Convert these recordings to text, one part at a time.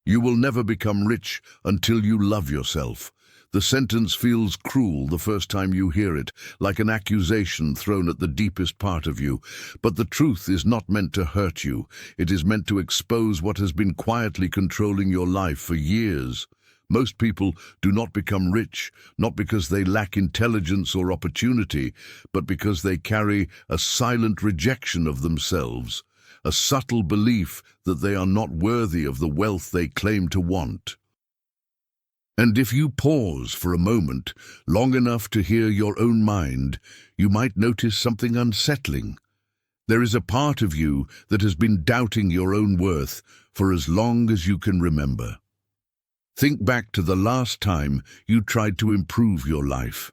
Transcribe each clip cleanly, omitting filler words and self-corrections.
You will never become rich until you love yourself. The sentence feels cruel the first time you hear it, like an accusation thrown at the deepest part of you. But the truth is not meant to hurt you. It is meant to expose what has been quietly controlling your life for years. Most people do not become rich, not because they lack intelligence or opportunity, but because they carry a silent rejection of themselves, a subtle belief that they are not worthy of the wealth they claim to want. And if you pause for a moment, long enough to hear your own mind, you might notice something unsettling. There is a part of you that has been doubting your own worth for as long as you can remember. Think back to the last time you tried to improve your life.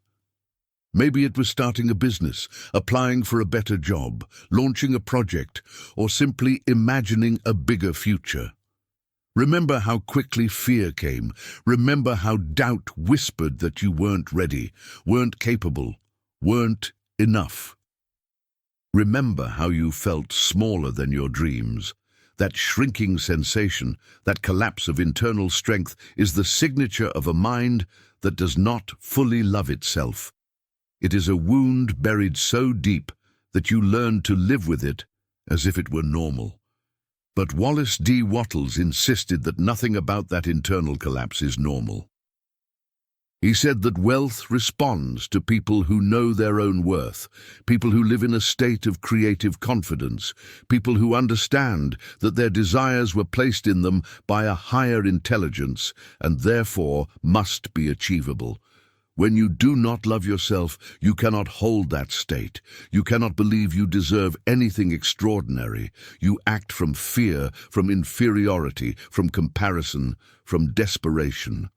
Maybe it was starting a business, applying for a better job, launching a project, or simply imagining a bigger future. Remember how quickly fear came. Remember how doubt whispered that you weren't ready, weren't capable, weren't enough. Remember how you felt smaller than your dreams. That shrinking sensation, that collapse of internal strength, is the signature of a mind that does not fully love itself. It is a wound buried so deep that you learn to live with it as if it were normal. But Wallace D. Wattles insisted that nothing about that internal collapse is normal. He said that wealth responds to people who know their own worth, people who live in a state of creative confidence, people who understand that their desires were placed in them by a higher intelligence and therefore must be achievable. When you do not love yourself, you cannot hold that state. You cannot believe you deserve anything extraordinary. You act from fear, from inferiority, from comparison, from desperation.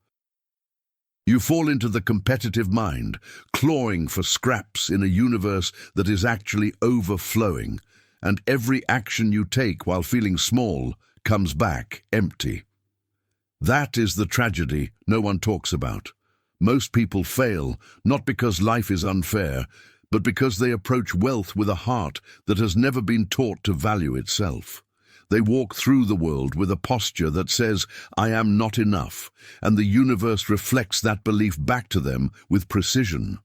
You fall into the competitive mind, clawing for scraps in a universe that is actually overflowing, and every action you take while feeling small comes back empty. That is the tragedy no one talks about. Most people fail, not because life is unfair, but because they approach wealth with a heart that has never been taught to value itself. They walk through the world with a posture that says, "I am not enough," and the universe reflects that belief back to them with precision.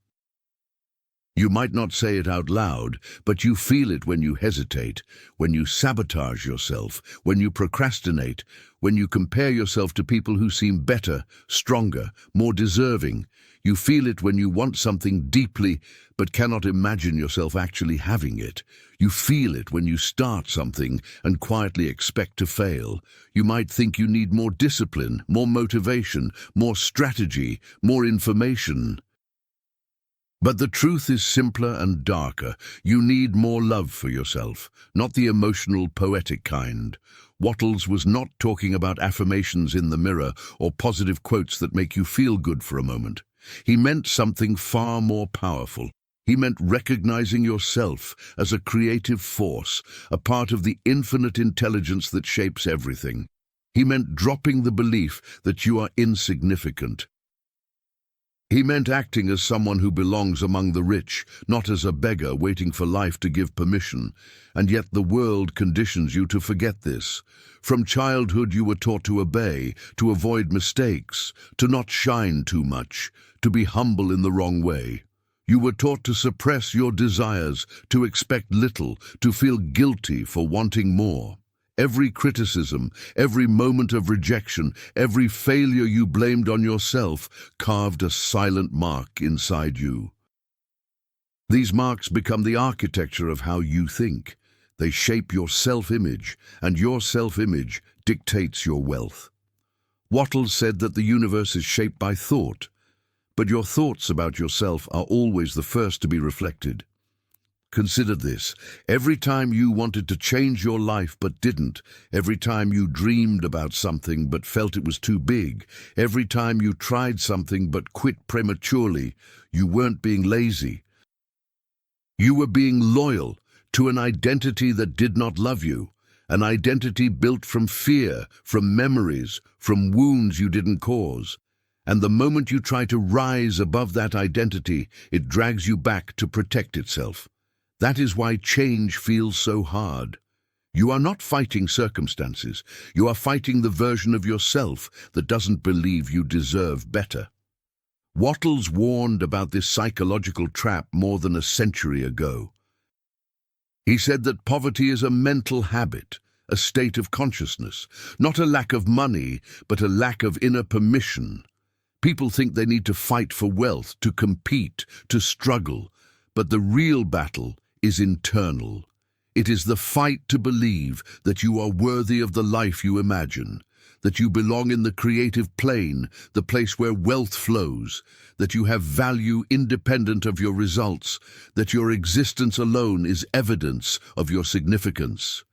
You might not say it out loud, but you feel it when you hesitate, when you sabotage yourself, when you procrastinate, when you compare yourself to people who seem better, stronger, more deserving. You feel it when you want something deeply, but cannot imagine yourself actually having it. You feel it when you start something and quietly expect to fail. You might think you need more discipline, more motivation, more strategy, more information. But the truth is simpler and darker. You need more love for yourself, not the emotional, poetic kind. Wattles was not talking about affirmations in the mirror or positive quotes that make you feel good for a moment. He meant something far more powerful. He meant recognizing yourself as a creative force, a part of the infinite intelligence that shapes everything. He meant dropping the belief that you are insignificant. He meant acting as someone who belongs among the rich, not as a beggar waiting for life to give permission. And yet the world conditions you to forget this. From childhood you were taught to obey, to avoid mistakes, to not shine too much, to be humble in the wrong way. You were taught to suppress your desires, to expect little, to feel guilty for wanting more. Every criticism, every moment of rejection, every failure you blamed on yourself carved a silent mark inside you. These marks become the architecture of how you think. They shape your self-image, and your self-image dictates your wealth. Wattles said that the universe is shaped by thought, but your thoughts about yourself are always the first to be reflected. Consider this. Every time you wanted to change your life but didn't, every time you dreamed about something but felt it was too big, every time you tried something but quit prematurely, you weren't being lazy. You were being loyal to an identity that did not love you, an identity built from fear, from memories, from wounds you didn't cause. And the moment you try to rise above that identity, it drags you back to protect itself. That is why change feels so hard. You are not fighting circumstances. You are fighting the version of yourself that doesn't believe you deserve better. Wattles warned about this psychological trap more than a century ago. He said that poverty is a mental habit, a state of consciousness, not a lack of money, but a lack of inner permission. People think they need to fight for wealth, to compete, to struggle, but the real battle is internal. It is the fight to believe that you are worthy of the life you imagine, that you belong in the creative plane, the place where wealth flows, that you have value independent of your results, that your existence alone is evidence of your significance.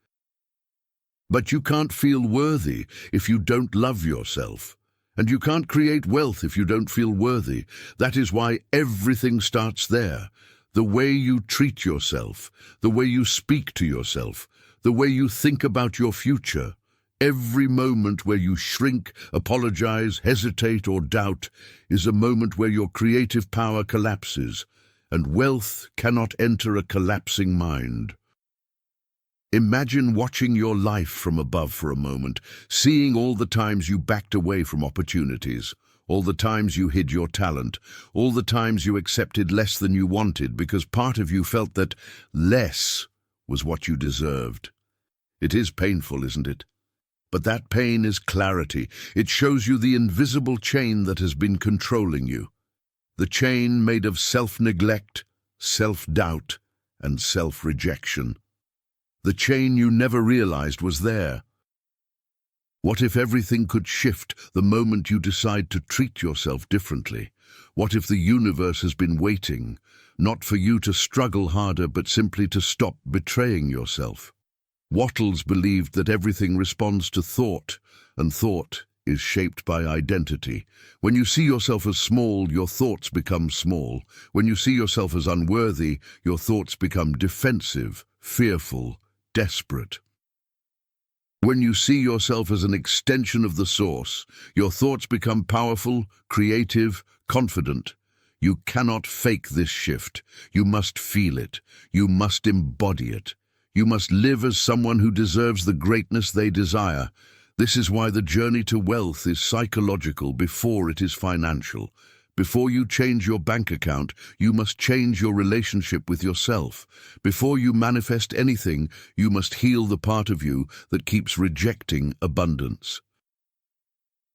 But you can't feel worthy if you don't love yourself. And you can't create wealth if you don't feel worthy. That is why everything starts there. The way you treat yourself, the way you speak to yourself, the way you think about your future. Every moment where you shrink, apologize, hesitate, or doubt is a moment where your creative power collapses, and wealth cannot enter a collapsing mind. Imagine watching your life from above for a moment, seeing all the times you backed away from opportunities, all the times you hid your talent, all the times you accepted less than you wanted because part of you felt that less was what you deserved. It is painful, isn't it? But that pain is clarity. It shows you the invisible chain that has been controlling you. The chain made of self-neglect, self-doubt, and self-rejection. The chain you never realized was there. What if everything could shift the moment you decide to treat yourself differently? What if the universe has been waiting, not for you to struggle harder, but simply to stop betraying yourself? Wattles believed that everything responds to thought, and thought is shaped by identity. When you see yourself as small, your thoughts become small. When you see yourself as unworthy, your thoughts become defensive, fearful, desperate. When you see yourself as an extension of the source, your thoughts become powerful, creative, confident. You cannot fake this shift. You must feel it. You must embody it. You must live as someone who deserves the greatness they desire. This is why the journey to wealth is psychological before it is financial. Before you change your bank account, you must change your relationship with yourself. Before you manifest anything, you must heal the part of you that keeps rejecting abundance.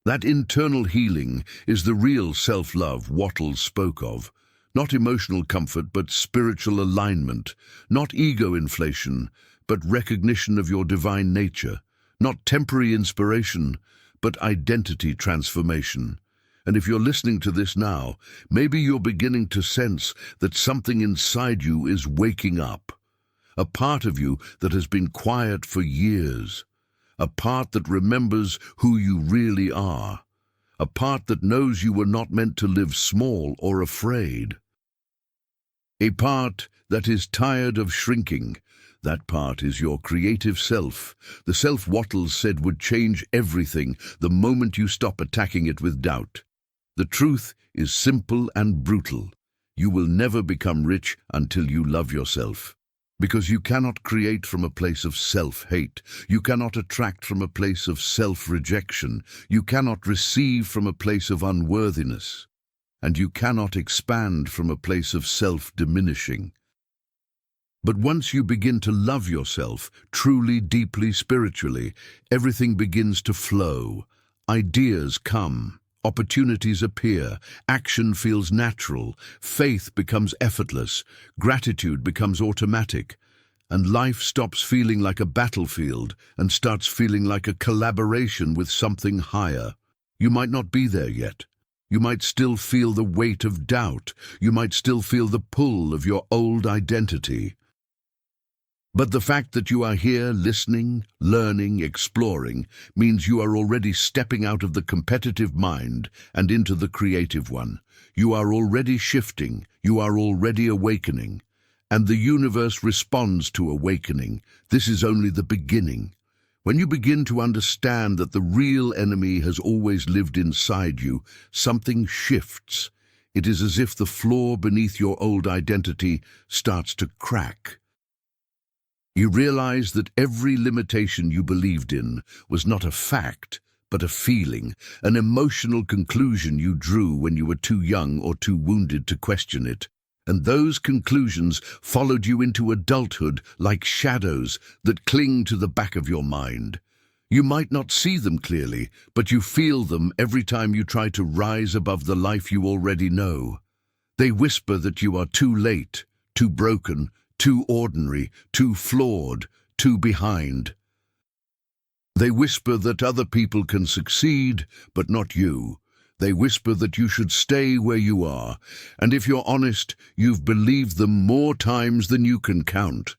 That internal healing is the real self-love Wattles spoke of. Not emotional comfort, but spiritual alignment. Not ego inflation, but recognition of your divine nature. Not temporary inspiration, but identity transformation. And if you're listening to this now, maybe you're beginning to sense that something inside you is waking up. A part of you that has been quiet for years. A part that remembers who you really are. A part that knows you were not meant to live small or afraid. A part that is tired of shrinking. That part is your creative self. The self Wattles said would change everything the moment you stop attacking it with doubt. The truth is simple and brutal. You will never become rich until you love yourself. Because you cannot create from a place of self-hate. You cannot attract from a place of self-rejection. You cannot receive from a place of unworthiness. And you cannot expand from a place of self-diminishing. But once you begin to love yourself, truly, deeply, spiritually, everything begins to flow. Ideas come. Opportunities appear, action feels natural, faith becomes effortless, gratitude becomes automatic, and life stops feeling like a battlefield and starts feeling like a collaboration with something higher. You might not be there yet. You might still feel the weight of doubt. You might still feel the pull of your old identity. But the fact that you are here listening, learning, exploring, means you are already stepping out of the competitive mind and into the creative one. You are already shifting, you are already awakening. And the universe responds to awakening. This is only the beginning. When you begin to understand that the real enemy has always lived inside you, something shifts. It is as if the floor beneath your old identity starts to crack. You realize that every limitation you believed in was not a fact, but a feeling, an emotional conclusion you drew when you were too young or too wounded to question it. And those conclusions followed you into adulthood like shadows that cling to the back of your mind. You might not see them clearly, but you feel them every time you try to rise above the life you already know. They whisper that you are too late, too broken, too ordinary, too flawed, too behind. They whisper that other people can succeed, but not you. They whisper that you should stay where you are, and if you're honest, you've believed them more times than you can count.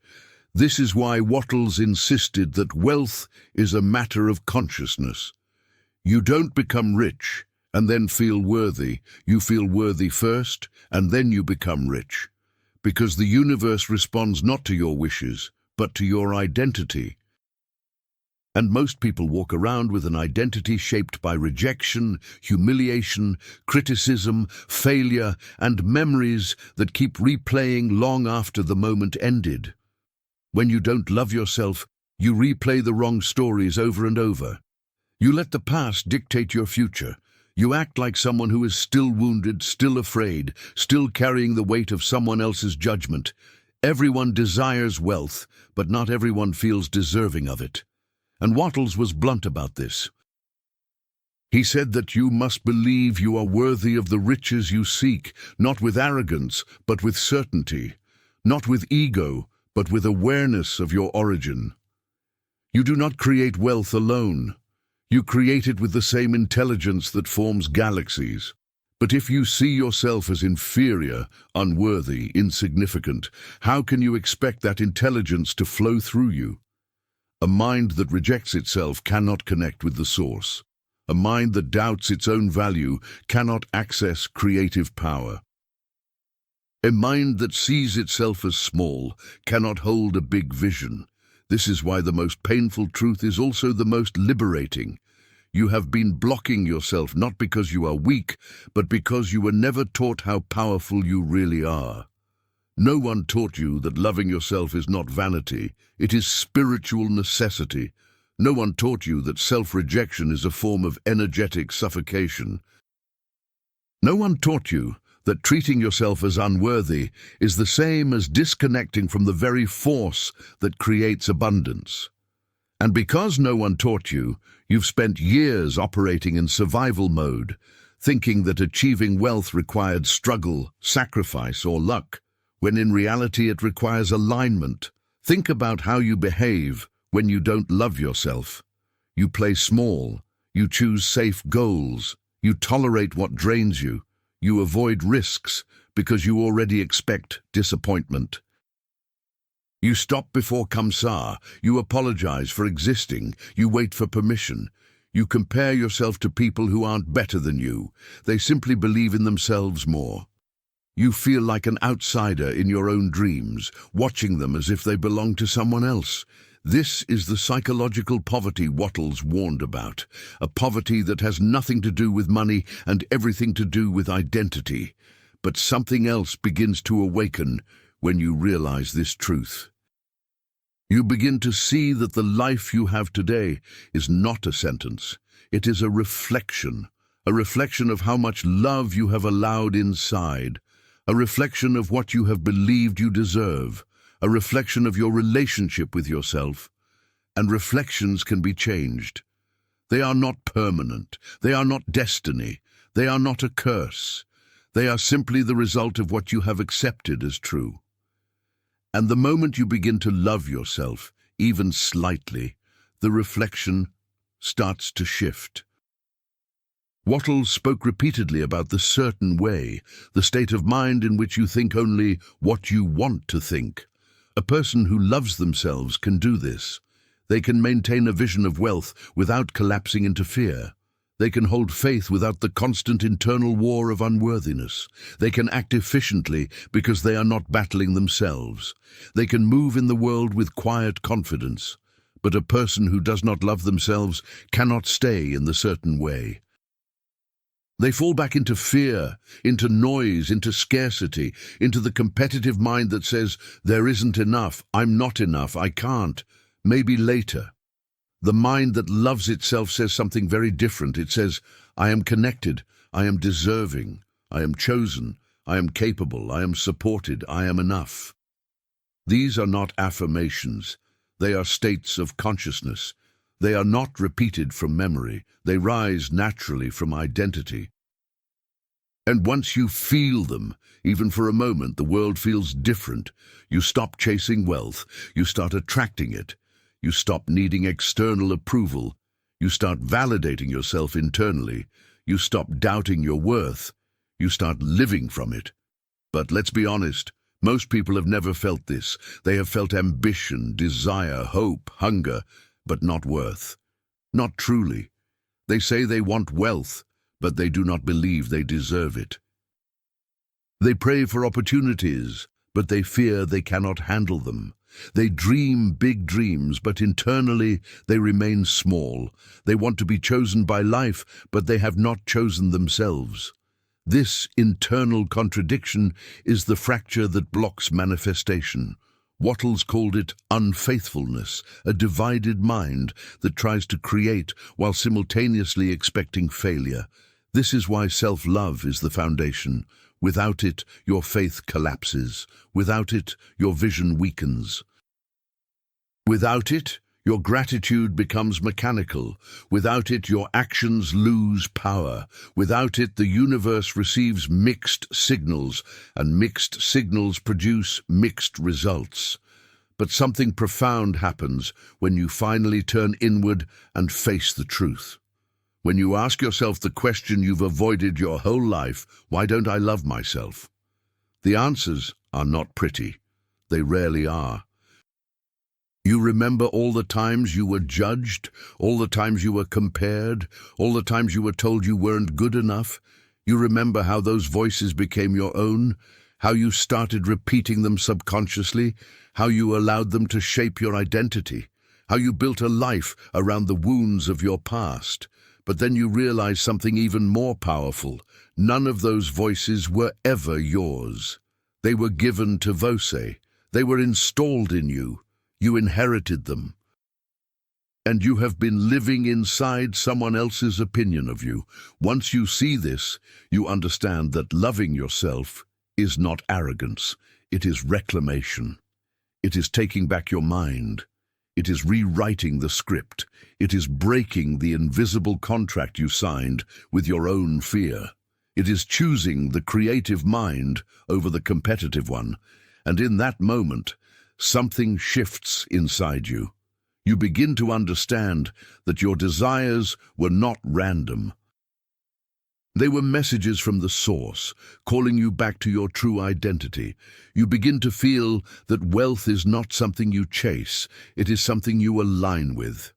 This is why Wattles insisted that wealth is a matter of consciousness. You don't become rich and then feel worthy. You feel worthy first, and then you become rich. Because the universe responds not to your wishes, but to your identity. And most people walk around with an identity shaped by rejection, humiliation, criticism, failure, and memories that keep replaying long after the moment ended. When you don't love yourself, you replay the wrong stories over and over. You let the past dictate your future. You act like someone who is still wounded, still afraid, still carrying the weight of someone else's judgment. Everyone desires wealth, but not everyone feels deserving of it. And Wattles was blunt about this. He said that you must believe you are worthy of the riches you seek, not with arrogance, but with certainty, not with ego, but with awareness of your origin. You do not create wealth alone. You create it with the same intelligence that forms galaxies. But if you see yourself as inferior, unworthy, insignificant, how can you expect that intelligence to flow through you? A mind that rejects itself cannot connect with the source. A mind that doubts its own value cannot access creative power. A mind that sees itself as small cannot hold a big vision. This is why the most painful truth is also the most liberating. You have been blocking yourself not because you are weak, but because you were never taught how powerful you really are. No one taught you that loving yourself is not vanity, it is spiritual necessity. No one taught you that self-rejection is a form of energetic suffocation. No one taught you that treating yourself as unworthy is the same as disconnecting from the very force that creates abundance. And because no one taught you, you've spent years operating in survival mode, thinking that achieving wealth required struggle, sacrifice, or luck, when in reality it requires alignment. Think about how you behave when you don't love yourself. You play small, you choose safe goals, you tolerate what drains you, you avoid risks because you already expect disappointment. You stop before Kamsar, you apologize for existing, you wait for permission. You compare yourself to people who aren't better than you. They simply believe in themselves more. You feel like an outsider in your own dreams, watching them as if they belong to someone else. This is the psychological poverty Wattles warned about, a poverty that has nothing to do with money and everything to do with identity. But something else begins to awaken when you realize this truth. You begin to see that the life you have today is not a sentence. It is a reflection of how much love you have allowed inside, a reflection of what you have believed you deserve, a reflection of your relationship with yourself. And reflections can be changed. They are not permanent. They are not destiny. They are not a curse. They are simply the result of what you have accepted as true. And the moment you begin to love yourself, even slightly, the reflection starts to shift. Wattles spoke repeatedly about the certain way, the state of mind in which you think only what you want to think. A person who loves themselves can do this. They can maintain a vision of wealth without collapsing into fear. They can hold faith without the constant internal war of unworthiness. They can act efficiently because they are not battling themselves. They can move in the world with quiet confidence. But a person who does not love themselves cannot stay in the certain way. They fall back into fear, into noise, into scarcity, into the competitive mind that says, there isn't enough, I'm not enough, I can't, maybe later. The mind that loves itself says something very different. It says, I am connected, I am deserving, I am chosen, I am capable, I am supported, I am enough. These are not affirmations. They are states of consciousness. They are not repeated from memory. They rise naturally from identity. And once you feel them, even for a moment, the world feels different. You stop chasing wealth. You start attracting it. You stop needing external approval. You start validating yourself internally. You stop doubting your worth. You start living from it. But let's be honest, most people have never felt this. They have felt ambition, desire, hope, hunger, but not worth. Not truly. They say they want wealth, but they do not believe they deserve it. They pray for opportunities, but they fear they cannot handle them. They dream big dreams, but internally they remain small. They want to be chosen by life, but they have not chosen themselves. This internal contradiction is the fracture that blocks manifestation. Wattles called it unfaithfulness, a divided mind that tries to create while simultaneously expecting failure. This is why self-love is the foundation. Without it, your faith collapses. Without it, your vision weakens. Without it, your gratitude becomes mechanical. Without it, your actions lose power. Without it, the universe receives mixed signals, and mixed signals produce mixed results. But something profound happens when you finally turn inward and face the truth. When you ask yourself the question you've avoided your whole life, why don't I love myself? The answers are not pretty. They rarely are. You remember all the times you were judged, all the times you were compared, all the times you were told you weren't good enough. You remember how those voices became your own, how you started repeating them subconsciously, how you allowed them to shape your identity, how you built a life around the wounds of your past. But then you realized something even more powerful. None of those voices were ever yours. They were given to Vose. They were installed in you. You inherited them. And you have been living inside someone else's opinion of you. Once you see this, you understand that loving yourself is not arrogance. It is reclamation. It is taking back your mind. It is rewriting the script. It is breaking the invisible contract you signed with your own fear. It is choosing the creative mind over the competitive one. And in that moment, something shifts inside you. You begin to understand that your desires were not random. They were messages from the source, calling you back to your true identity. You begin to feel that wealth is not something you chase, it is something you align with.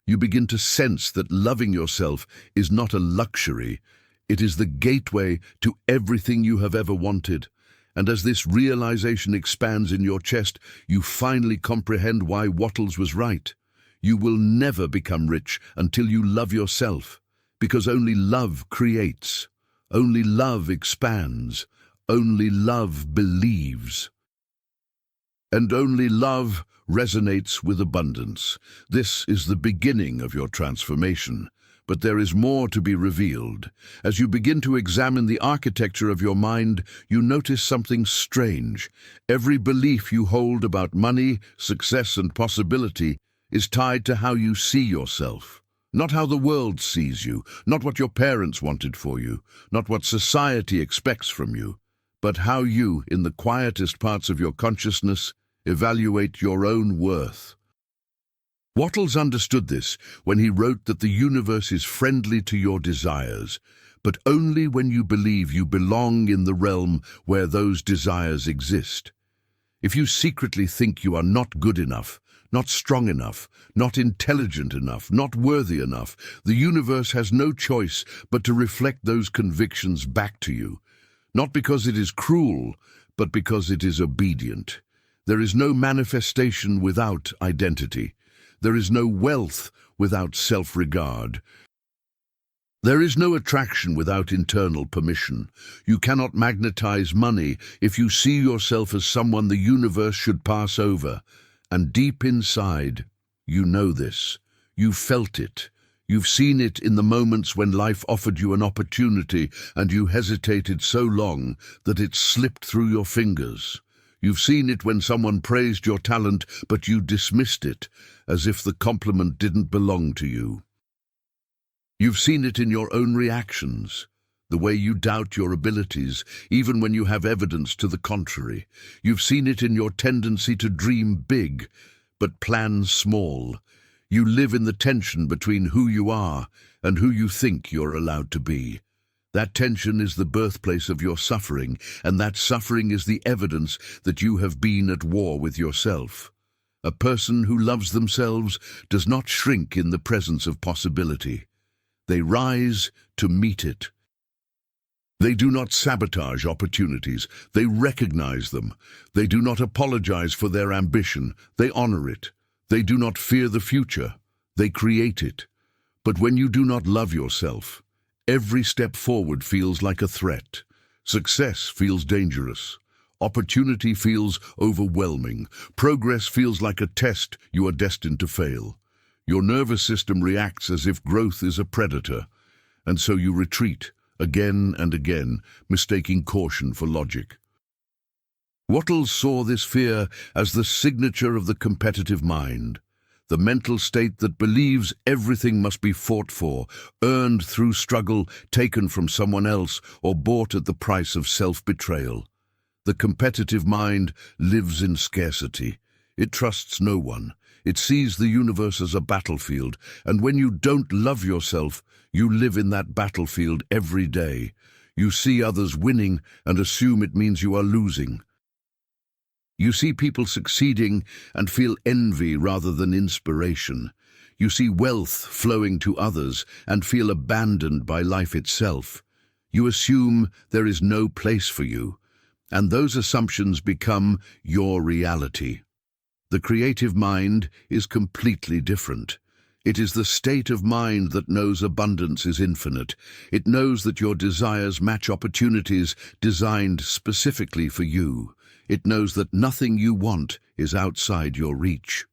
You begin to sense that loving yourself is not a luxury, it is the gateway to everything you have ever wanted. And as this realization expands in your chest, you finally comprehend why Wattles was right. You will never become rich until you love yourself, because only love creates, only love expands, only love believes. And only love resonates with abundance. This is the beginning of your transformation. But there is more to be revealed. As you begin to examine the architecture of your mind, you notice something strange. Every belief you hold about money, success, and possibility is tied to how you see yourself. Not how the world sees you, not what your parents wanted for you, not what society expects from you, but how you, in the quietest parts of your consciousness, evaluate your own worth. Wattles understood this when he wrote that the universe is friendly to your desires, but only when you believe you belong in the realm where those desires exist. If you secretly think you are not good enough, not strong enough, not intelligent enough, not worthy enough, the universe has no choice but to reflect those convictions back to you, not because it is cruel, but because it is obedient. There is no manifestation without identity. There is no wealth without self-regard. There is no attraction without internal permission. You cannot magnetize money if you see yourself as someone the universe should pass over. And deep inside, you know this. You've felt it. You've seen it in the moments when life offered you an opportunity and you hesitated so long that it slipped through your fingers. You've seen it when someone praised your talent but you dismissed it, as if the compliment didn't belong to you. You've seen it in your own reactions, the way you doubt your abilities, even when you have evidence to the contrary. You've seen it in your tendency to dream big, but plan small. You live in the tension between who you are and who you think you're allowed to be. That tension is the birthplace of your suffering, and that suffering is the evidence that you have been at war with yourself. A person who loves themselves does not shrink in the presence of possibility. They rise to meet it. They do not sabotage opportunities. They recognize them. They do not apologize for their ambition. They honor it. They do not fear the future. They create it. But when you do not love yourself, every step forward feels like a threat. Success feels dangerous. Opportunity feels overwhelming. Progress feels like a test you are destined to fail. Your nervous system reacts as if growth is a predator, and so you retreat again and again, mistaking caution for logic. Wattles saw this fear as the signature of the competitive mind, the mental state that believes everything must be fought for, earned through struggle, taken from someone else, or bought at the price of self-betrayal. The competitive mind lives in scarcity. It trusts no one. It sees the universe as a battlefield, and when you don't love yourself, you live in that battlefield every day. You see others winning and assume it means you are losing. You see people succeeding and feel envy rather than inspiration. You see wealth flowing to others and feel abandoned by life itself. You assume there is no place for you, and those assumptions become your reality. The creative mind is completely different. It is the state of mind that knows abundance is infinite. It knows that your desires match opportunities designed specifically for you. It knows that nothing you want is outside your reach.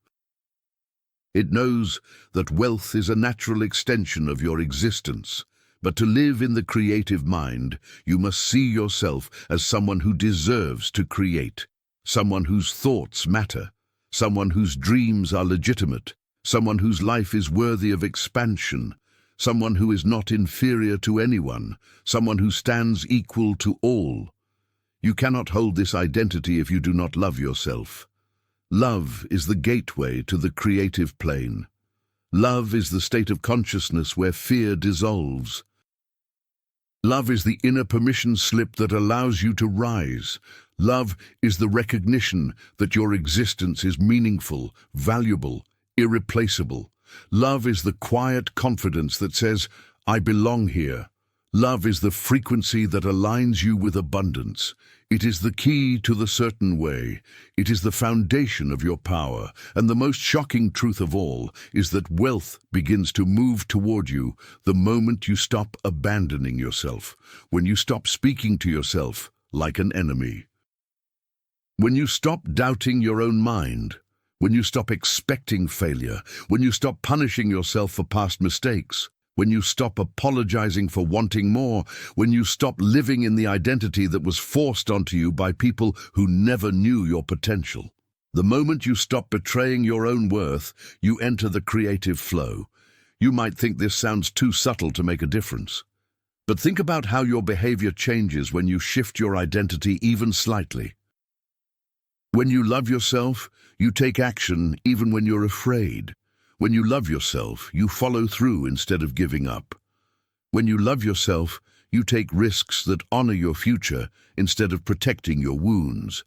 It knows that wealth is a natural extension of your existence. But to live in the creative mind, you must see yourself as someone who deserves to create, someone whose thoughts matter, someone whose dreams are legitimate, someone whose life is worthy of expansion, someone who is not inferior to anyone, someone who stands equal to all. You cannot hold this identity if you do not love yourself. Love is the gateway to the creative plane. Love is the state of consciousness where fear dissolves. Love is the inner permission slip that allows you to rise. Love is the recognition that your existence is meaningful, valuable, irreplaceable. Love is the quiet confidence that says, I belong here. Love is the frequency that aligns you with abundance. It is the key to the certain way. It is the foundation of your power. And the most shocking truth of all is that wealth begins to move toward you the moment you stop abandoning yourself, when you stop speaking to yourself like an enemy. When you stop doubting your own mind, when you stop expecting failure, when you stop punishing yourself for past mistakes, when you stop apologizing for wanting more, when you stop living in the identity that was forced onto you by people who never knew your potential. The moment you stop betraying your own worth, you enter the creative flow. You might think this sounds too subtle to make a difference. But think about how your behavior changes when you shift your identity even slightly. When you love yourself, you take action even when you're afraid. When you love yourself, you follow through instead of giving up. When you love yourself, you take risks that honor your future instead of protecting your wounds.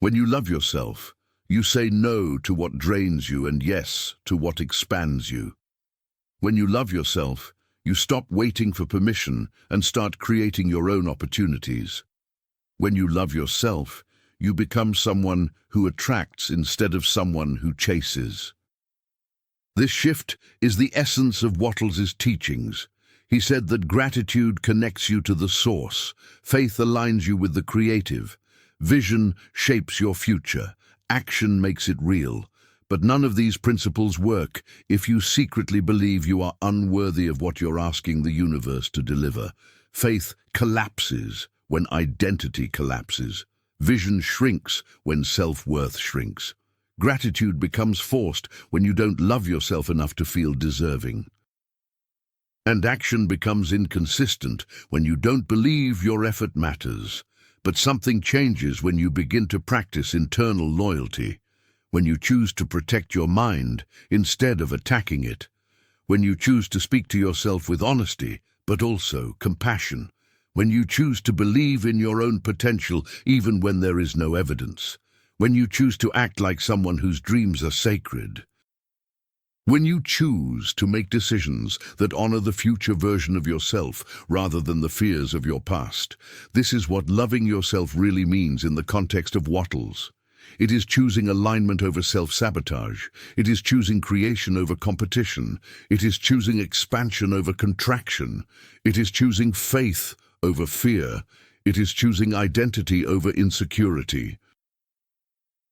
When you love yourself, you say no to what drains you and yes to what expands you. When you love yourself, you stop waiting for permission and start creating your own opportunities. When you love yourself, you become someone who attracts instead of someone who chases. This shift is the essence of Wattles' teachings. He said that gratitude connects you to the source, faith aligns you with the creative, vision shapes your future, action makes it real. But none of these principles work if you secretly believe you are unworthy of what you're asking the universe to deliver. Faith collapses when identity collapses. Vision shrinks when self-worth shrinks. Gratitude becomes forced when you don't love yourself enough to feel deserving. And action becomes inconsistent when you don't believe your effort matters. But something changes when you begin to practice internal loyalty, when you choose to protect your mind instead of attacking it, when you choose to speak to yourself with honesty, but also compassion, when you choose to believe in your own potential even when there is no evidence, when you choose to act like someone whose dreams are sacred. When you choose to make decisions that honor the future version of yourself rather than the fears of your past, this is what loving yourself really means in the context of Wattles. It is choosing alignment over self-sabotage. It is choosing creation over competition. It is choosing expansion over contraction. It is choosing faith over fear. It is choosing identity over insecurity.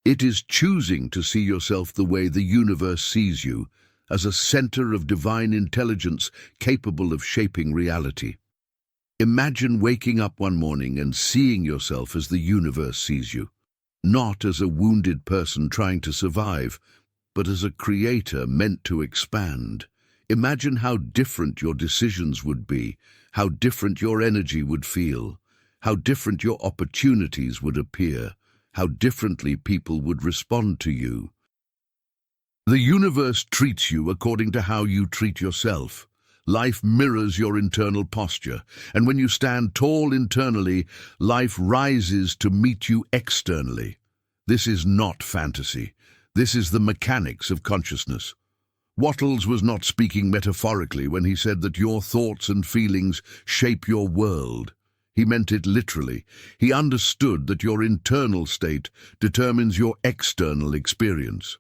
It is choosing to see yourself the way the universe sees you, as a center of divine intelligence capable of shaping reality. Imagine waking up one morning and seeing yourself as the universe sees you, not as a wounded person trying to survive, but as a creator meant to expand. Imagine how different your decisions would be, how different your energy would feel, how different your opportunities would appear, how differently people would respond to you. The universe treats you according to how you treat yourself. Life mirrors your internal posture, and when you stand tall internally, life rises to meet you externally. This is not fantasy. This is the mechanics of consciousness. Wattles was not speaking metaphorically when he said that your thoughts and feelings shape your world. He meant it literally. He understood that your internal state determines your external experience.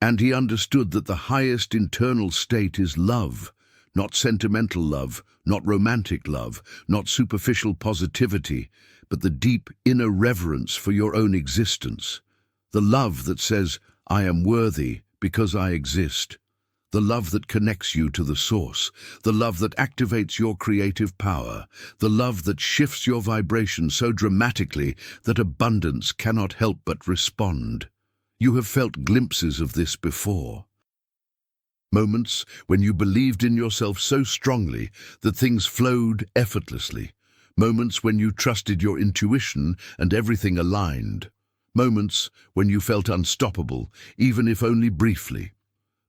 And he understood that the highest internal state is love, not sentimental love, not romantic love, not superficial positivity, but the deep inner reverence for your own existence. The love that says, I am worthy because I exist. The love that connects you to the source. The love that activates your creative power. The love that shifts your vibration so dramatically that abundance cannot help but respond. You have felt glimpses of this before. Moments when you believed in yourself so strongly that things flowed effortlessly. Moments when you trusted your intuition and everything aligned. Moments when you felt unstoppable, even if only briefly.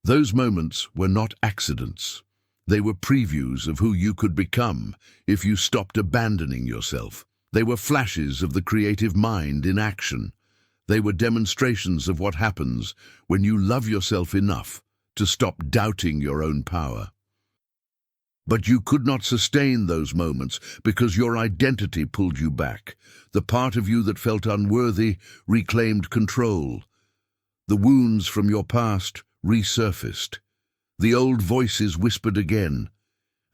Those moments were not accidents. They were previews of who you could become if you stopped abandoning yourself. They were flashes of the creative mind in action. They were demonstrations of what happens when you love yourself enough to stop doubting your own power. But you could not sustain those moments because your identity pulled you back. The part of you that felt unworthy reclaimed control. The wounds from your past resurfaced. The old voices whispered again.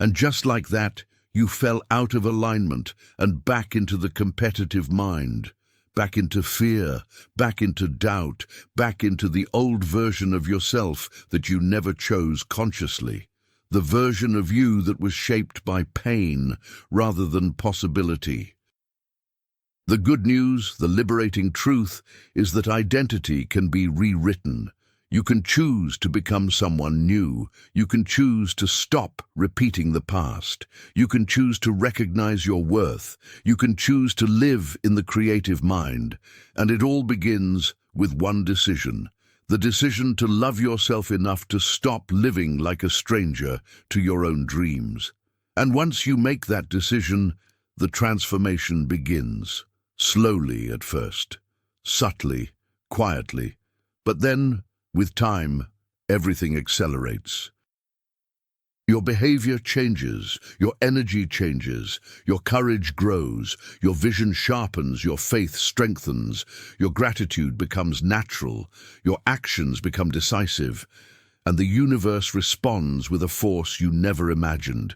And just like that, you fell out of alignment and back into the competitive mind. Back into fear, back into doubt, back into the old version of yourself that you never chose consciously. The version of you that was shaped by pain rather than possibility. The good news, the liberating truth, is that identity can be rewritten. You can choose to become someone new. You can choose to stop repeating the past. You can choose to recognize your worth. You can choose to live in the creative mind. And it all begins with one decision. The decision to love yourself enough to stop living like a stranger to your own dreams. And once you make that decision, the transformation begins. Slowly at first, subtly, quietly, but then, with time, everything accelerates. Your behavior changes, your energy changes, your courage grows, your vision sharpens, your faith strengthens, your gratitude becomes natural, your actions become decisive, and the universe responds with a force you never imagined.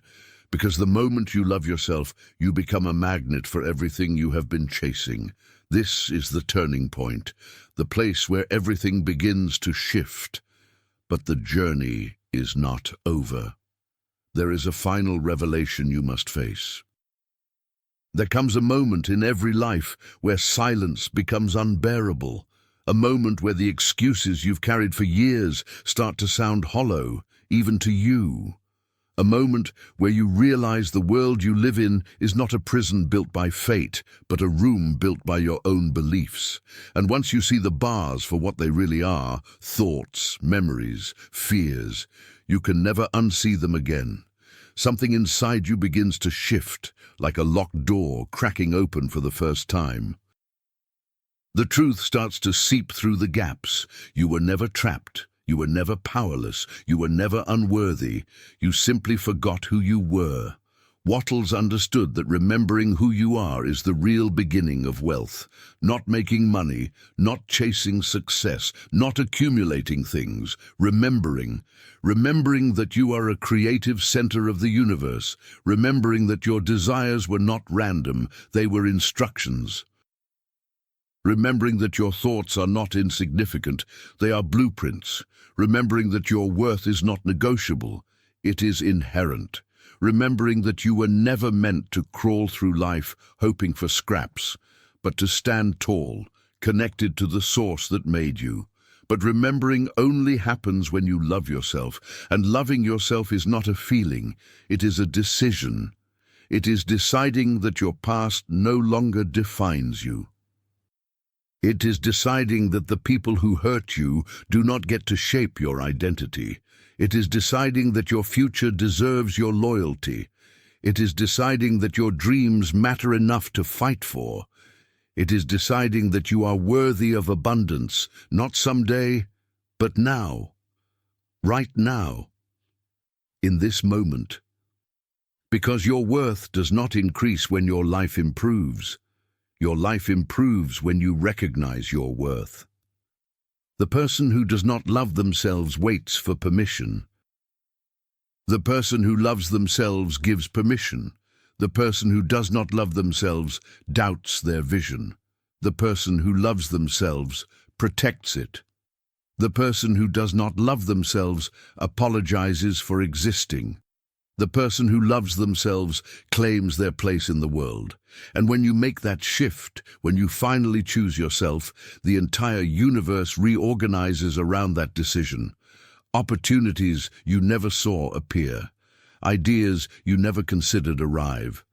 Because the moment you love yourself, you become a magnet for everything you have been chasing. This is the turning point, the place where everything begins to shift. But the journey is not over. There is a final revelation you must face. There comes a moment in every life where silence becomes unbearable, a moment where the excuses you've carried for years start to sound hollow, even to you. A moment where you realize the world you live in is not a prison built by fate, but a room built by your own beliefs. And once you see the bars for what they really are, thoughts, memories, fears, you can never unsee them again. Something inside you begins to shift, like a locked door cracking open for the first time. The truth starts to seep through the gaps. You were never trapped. You were never powerless. You were never unworthy. You simply forgot who you were. Wattles understood that remembering who you are is the real beginning of wealth. Not making money, not chasing success, not accumulating things. Remembering that you are a creative center of the universe. Remembering that your desires were not random, they were instructions. Remembering that your thoughts are not insignificant, they are blueprints. Remembering that your worth is not negotiable, it is inherent. Remembering that you were never meant to crawl through life hoping for scraps, but to stand tall, connected to the source that made you. But remembering only happens when you love yourself, and loving yourself is not a feeling, it is a decision. It is deciding that your past no longer defines you. It is deciding that the people who hurt you do not get to shape your identity. It is deciding that your future deserves your loyalty. It is deciding that your dreams matter enough to fight for. It is deciding that you are worthy of abundance, not someday, but now. Right now. In this moment. Because your worth does not increase when your life improves. Your life improves when you recognize your worth. The person who does not love themselves waits for permission. The person who loves themselves gives permission. The person who does not love themselves doubts their vision. The person who loves themselves protects it. The person who does not love themselves apologizes for existing. The person who loves themselves claims their place in the world. And when you make that shift, when you finally choose yourself, the entire universe reorganizes around that decision. Opportunities you never saw appear. Ideas you never considered arrive.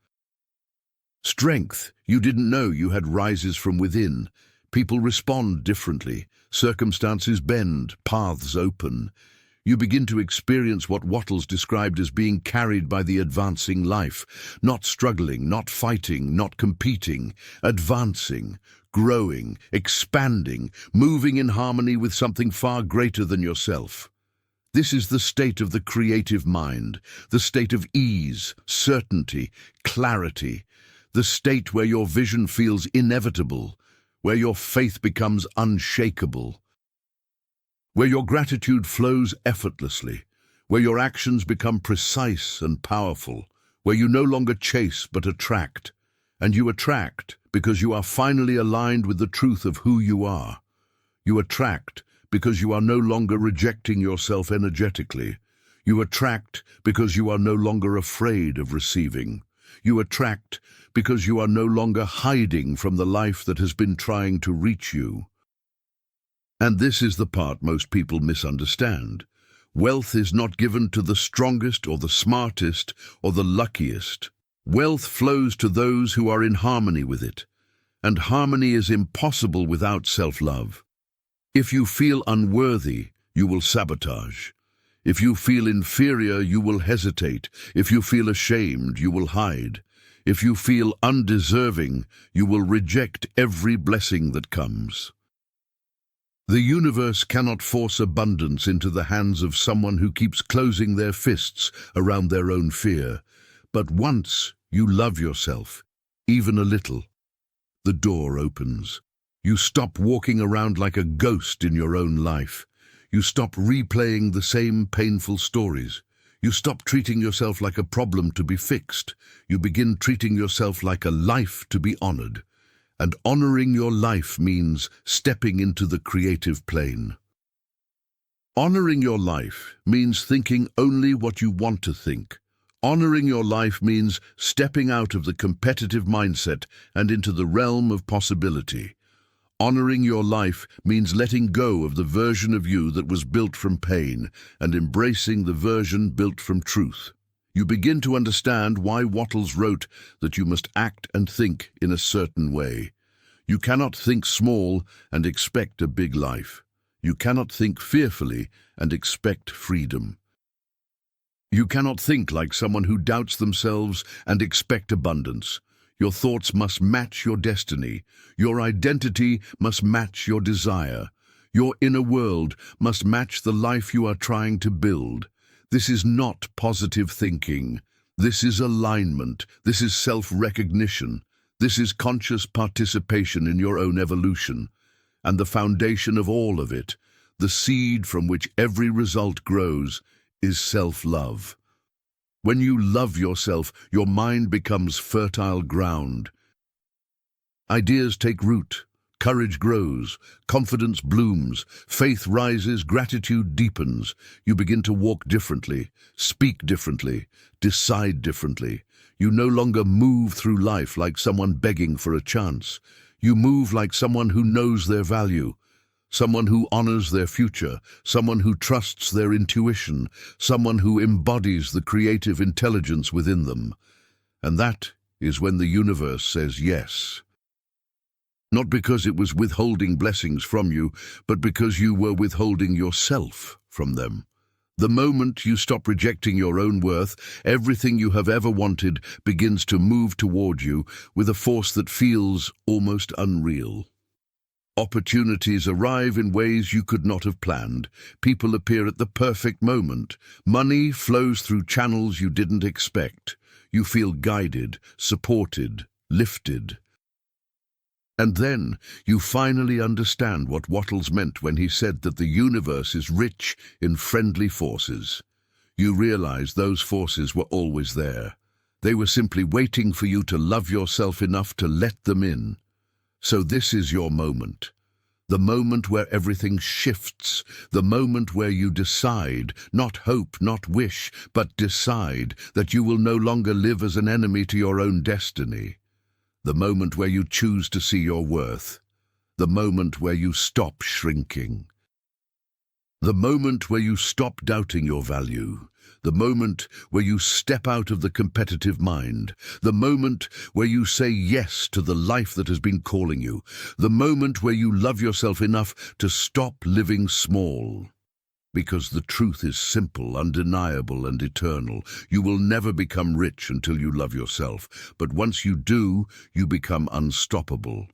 Strength you didn't know you had rises from within. People respond differently. Circumstances bend, paths open. You begin to experience what Wattles described as being carried by the advancing life, not struggling, not fighting, not competing, advancing, growing, expanding, moving in harmony with something far greater than yourself. This is the state of the creative mind, the state of ease, certainty, clarity, the state where your vision feels inevitable, where your faith becomes unshakable, where your gratitude flows effortlessly, where your actions become precise and powerful, where you no longer chase but attract, and you attract because you are finally aligned with the truth of who you are. You attract because you are no longer rejecting yourself energetically. You attract because you are no longer afraid of receiving. You attract because you are no longer hiding from the life that has been trying to reach you. And this is the part most people misunderstand. Wealth is not given to the strongest or the smartest or the luckiest. Wealth flows to those who are in harmony with it, and harmony is impossible without self-love. If you feel unworthy, you will sabotage. If you feel inferior, you will hesitate. If you feel ashamed, you will hide. If you feel undeserving, you will reject every blessing that comes. The universe cannot force abundance into the hands of someone who keeps closing their fists around their own fear. But once you love yourself, even a little, the door opens. You stop walking around like a ghost in your own life. You stop replaying the same painful stories. You stop treating yourself like a problem to be fixed. You begin treating yourself like a life to be honored. And honoring your life means stepping into the creative plane. Honoring your life means thinking only what you want to think. Honoring your life means stepping out of the competitive mindset and into the realm of possibility. Honoring your life means letting go of the version of you that was built from pain and embracing the version built from truth. You begin to understand why Wattles wrote that you must act and think in a certain way. You cannot think small and expect a big life. You cannot think fearfully and expect freedom. You cannot think like someone who doubts themselves and expect abundance. Your thoughts must match your destiny. Your identity must match your desire. Your inner world must match the life you are trying to build. This is not positive thinking. This is alignment. This is self-recognition. This is conscious participation in your own evolution. And the foundation of all of it, the seed from which every result grows, is self-love. When you love yourself, your mind becomes fertile ground. Ideas take root, courage grows, confidence blooms, faith rises, gratitude deepens. You begin to walk differently, speak differently, decide differently. You no longer move through life like someone begging for a chance. You move like someone who knows their value, someone who honors their future, someone who trusts their intuition, someone who embodies the creative intelligence within them. And that is when the universe says yes. Not because it was withholding blessings from you, but because you were withholding yourself from them. The moment you stop rejecting your own worth, everything you have ever wanted begins to move toward you with a force that feels almost unreal. Opportunities arrive in ways you could not have planned. People appear at the perfect moment. Money flows through channels you didn't expect. You feel guided, supported, lifted. And then you finally understand what Wattles meant when he said that the universe is rich in friendly forces. You realize those forces were always there. They were simply waiting for you to love yourself enough to let them in. So this is your moment. The moment where everything shifts. The moment where you decide, not hope, not wish, but decide that you will no longer live as an enemy to your own destiny. The moment where you choose to see your worth. The moment where you stop shrinking. The moment where you stop doubting your value. The moment where you step out of the competitive mind. The moment where you say yes to the life that has been calling you. The moment where you love yourself enough to stop living small. Because the truth is simple, undeniable, and eternal. You will never become rich until you love yourself, but once you do, you become unstoppable.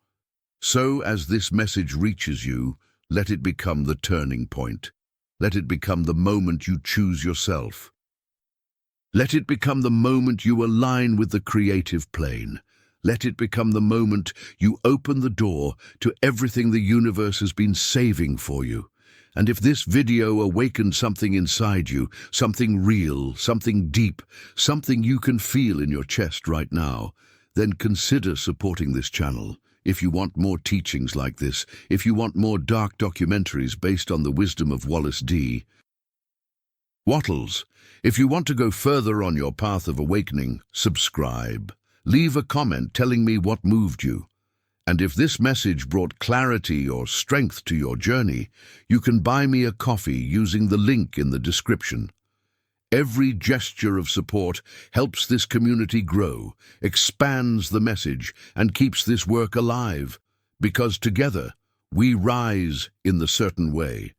So, as this message reaches you, let it become the turning point. Let it become the moment you choose yourself. Let it become the moment you align with the creative plane. Let it become the moment you open the door to everything the universe has been saving for you. And if this video awakened something inside you, something real, something deep, something you can feel in your chest right now, then consider supporting this channel. If you want more teachings like this, if you want more dark documentaries based on the wisdom of Wallace D. Wattles, if you want to go further on your path of awakening, subscribe. Leave a comment telling me what moved you. And if this message brought clarity or strength to your journey, you can buy me a coffee using the link in the description. Every gesture of support helps this community grow, expands the message, and keeps this work alive. Because together, we rise in the certain way.